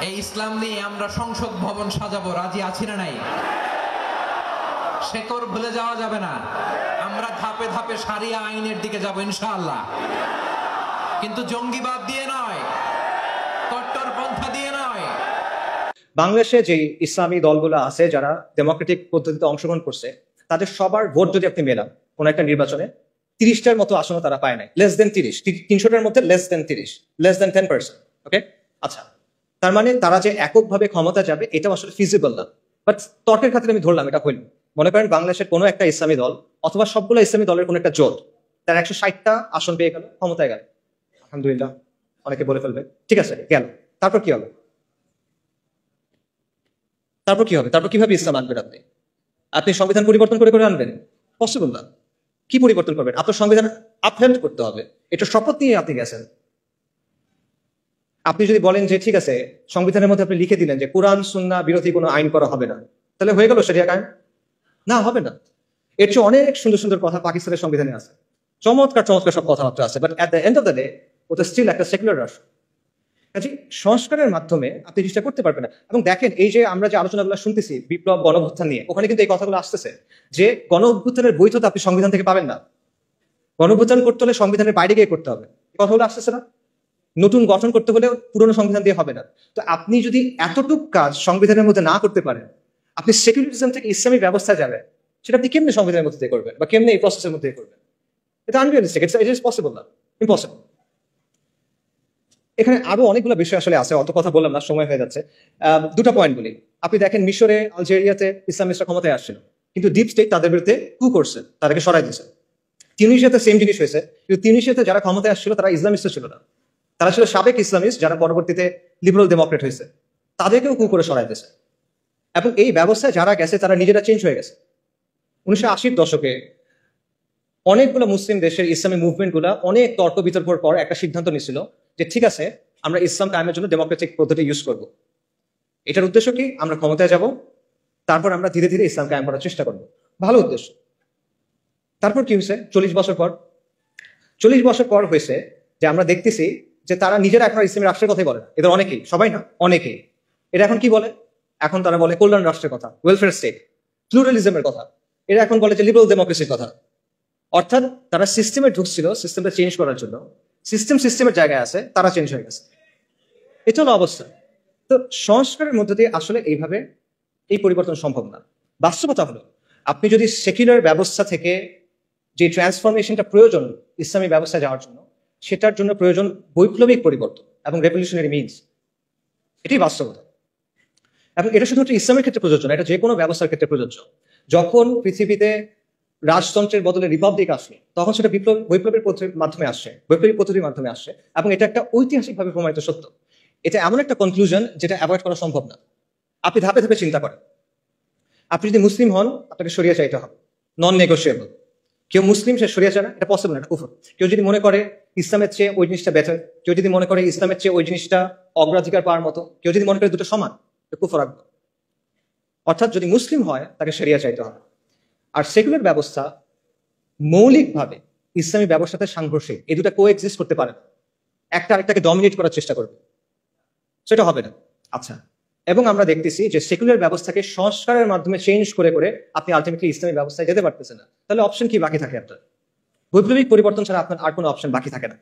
এই ইসলাম নিয়ে আমরা সংসদ ভবন সাজাবো, রাজি আছি না নাই? শেকড় ভুলে যাওয়া যাবে না। আমরা ধাপে ধাপে শারিয়া আইনের দিকে যাব ইনশাআল্লাহ, কিন্তু জঙ্গিবাদ দিয়ে নয়, কট্টরপন্থা দিয়ে নয়। বাংলাদেশে যে ইসলামী দলগুলো আছে যারা ডেমোক্রেটিক পদ্ধতিতে অংশগ্রহণ করছে, তাদের সবার ভোট যদি আপনি মেলান কোন একটা নির্বাচনে, 30টার মতো আসনও তারা পায় নাই। লেস দেন 30, 300টার মধ্যে লেস দেন 30, লেস দেন 10%। ওকে, আচ্ছা, তার মানে তারা যে এককভাবে ক্ষমতা যাবে এটাও আসলে ফিজিবল না। বাট তর্কের খাতিরে আমি ধরলাম এটা হইল। মনে করেন বাংলাদেশের কোনো একটা ইসলামী দল অথবা সবগুলো ইসলামী দলের কোনো একটা জোট তার 160টা আসন পেয়ে গেল, ক্ষমতায় গেল, আলহামদুলিল্লাহ, অনেকে বলে ফেলবে ঠিক আছে গেল, তারপর কি হবে? তারপর কি হবে? তারপর কিভাবে ইসলাম আনবেন? আপনি সংবিধান পরিবর্তন করে করে আনবেন? পসিবল না। কি পরিবর্তন করবেন? আপনার সংবিধান আপহেন্ড করতে হবে। এটা শপথ নিয়ে আপনি গেছেন। আপনি যদি বলেন যে ঠিক আছে, সংবিধানের মধ্যে আপনি লিখে দিলেন যে কোরআন সুন্নাহ বিরোধী কোনো আইন করা হবে না, তাহলে হয়ে গেল শরিয়া কায়েম? না, হবে না। এর চেয়ে অনেক সুন্দর সুন্দর কথা পাকিস্তানের সংবিধানে আছে, চমৎকার চমৎকার সব কথাবার্তা আছে, but at the end of the day ওটা স্টিল একটা সেকুলার রাষ্ট্র। কাজে সংস্কারের মাধ্যমে আপনি চেষ্টা করতে পারবেন না। এবং দেখেন, এই যে আমরা যে আলোচনাগুলো শুনতেছি বিপ্লব গণঅভ্যুত্থান নিয়ে, ওখানে কিন্তু এই কথাগুলো আসতেছে যে গণঅভ্যুত্থানের বৈধতা আপনি সংবিধান থেকে পাবেন না, গণঅভ্যুত্থান করতে হলে সংবিধানের বাইরে গিয়ে করতে হবে। এই কথাগুলো আসতেছে না? নতুন গঠন করতে হলে পুরনো সংবিধান দিয়ে হবে না। তো আপনি যদি এতটুক কাজ সংবিধানের মধ্যে না করতে পারেন, আপনি সেকুলারিজম থেকে ইসলামী ব্যবস্থায় যাবেন, সেটা আপনি কেমনে সংবিধানের মধ্যে দিয়ে করবেন বা কেমনে এই প্রসেসের মধ্যে করবেন? এটা আনরিয়ালিস্টিক, ইট ইজ পসিবল না, ইম্পসিবল। এখানে আরো অনেকগুলো বিষয় আসলে আছে, অত কথা বললাম না, সময় হয়ে যাচ্ছে। দুটো পয়েন্ট বলি। আপনি দেখেন মিশরে, আলজেরিয়াতে ইসলামিস্টরা ক্ষমতায় আসছিল, কিন্তু ডিপ স্টেট তাদের বিরুদ্ধে কু করছে, তাদেরকে সরাই দিয়েছে। তিউনিসিয়াতে সেম জিনিস হয়েছে, কিন্তু তিউনিসিয়াতে যারা ক্ষমতায় আসছিল তারা ইসলামিস্ট ছিল না, তারা ছিল সাবেক ইসলামিস্ট যারা পরবর্তীতে লিবারাল ডেমোক্রেট হয়েছে, তাদেরকেও কু করে সরাই দিয়েছে। এবং এই ব্যবস্থায় যারা গেছে তারা নিজেরা চেঞ্জ হয়ে গেছে। 1980-র দশকে অনেকগুলো মুসলিম দেশের ইসলামী মুভমেন্ট গুলা অনেক তর্ক বিতর্কর পর একটা সিদ্ধান্ত নিয়েছিল যে ঠিক আছে, আমরা ইসলাম কায়েমের জন্য ডেমোক্রেটিক পদ্ধতি ইউজ করব। এটার উদ্দেশ্য কি? আমরা ক্ষমতায় যাব, তারপর আমরা ধীরে ধীরে ইসলাম কায়েম করার চেষ্টা করব। ভালো উদ্দেশ্য। তারপর কি হয়েছে? 40 বছর পর হয়েছে যে আমরা দেখতেছি যে তারা নিজেরা এখন ইসলামী রাষ্ট্রের কথাই বলে না। এদের অনেকেই, সবাই না, অনেকেই। এরা এখন কি বলে? এখন তারা বলে কল্যাণ রাষ্ট্রের কথা, ওয়েলফেয়ার স্টেট, প্লুরালিজমের কথা। এরা এখন বলে যে লিবারাল ডেমোক্রেসির কথা। অর্থাৎ তারা সিস্টেমে ঢুকছিল সিস্টেমটা চেঞ্জ করার জন্য, সিস্টেমের জায়গায় আছে, তারা চেঞ্জ হয়ে গেছে। এটা হলো অবস্থা। তো সংস্কারের মধ্য দিয়ে আসলে এইভাবে এই পরিবর্তন সম্ভব না। বাস্তবতা হলো, আপনি যদি সেকুলার ব্যবস্থা থেকে যে ট্রান্সফরমেশনটা প্রয়োজন ইসলামী ব্যবস্থায় যাওয়ার জন্য, সেটার জন্য প্রয়োজন বৈপ্লবিক পরিবর্তন এবং রেভলিউশনারি মিনস। এটাই বাস্তবতা। এবং এটা শুধুমাত্র ইসলামের ক্ষেত্রে প্রযোজ্য না, এটা যে কোনো ব্যবস্থার ক্ষেত্রে প্রযোজ্য। যখন পৃথিবীতে রাজতন্ত্রের বদলে রিপাবলিক আসে, তখন সেটা বৈপ্লবের মাধ্যমে আসছে, বৈপ্লবিক পদ্ধতির মাধ্যমে আসছে। এবং এটা একটা ঐতিহাসিকভাবে প্রমাণিত সত্য। এটা এমন একটা কনক্লুশন যেটা অ্যাভয়েড করা সম্ভব না। আপনি ধাপে ধাপে চিন্তা করেন। আপনি যদি মুসলিম হন, আপনাকে শরিয়া চাইতে হবে, নন নেগোশিয়েবল। কেউ মুসলিম, সে শরিয়া চায় না, এটা পসিবল না, এটা কুফর। কেউ যদি মনে করে ইসলামের চেয়ে ওই জিনিসটা বেটার, কেউ যদি মনে করে ইসলামের চেয়ে ওই জিনিসটা অগ্রাধিকার পাওয়ার মতো, কেউ যদি মনে করে দুটো সমান, কুফর রাখবে। অর্থাৎ যদি মুসলিম হয় তাকে শরিয়া চাইতে হবে। আর সেকুলার ব্যবস্থা মৌলিকভাবে ইসলামী ব্যবস্থাতে সাংঘর্ষিক, এই দুটা কোএক্সিস্ট করতে পারে না। একটা আরেকটাকে ডমিনেট করার চেষ্টা করবে, সেটা হবে না। আচ্ছা, এবং আমরা দেখতেছি যে সেকুলার ব্যবস্থাকে সংস্কারের মাধ্যমে চেঞ্জ করে করে আপনি আলটিমেটলি ইসলামী ব্যবস্থায় যেতে পারতেছেন না। তাহলে অপশন কি বাকি থাকে? আপনার বৈপ্লবিক পরিবর্তন ছাড়া আপনার আর কোনো অপশন বাকি থাকে না।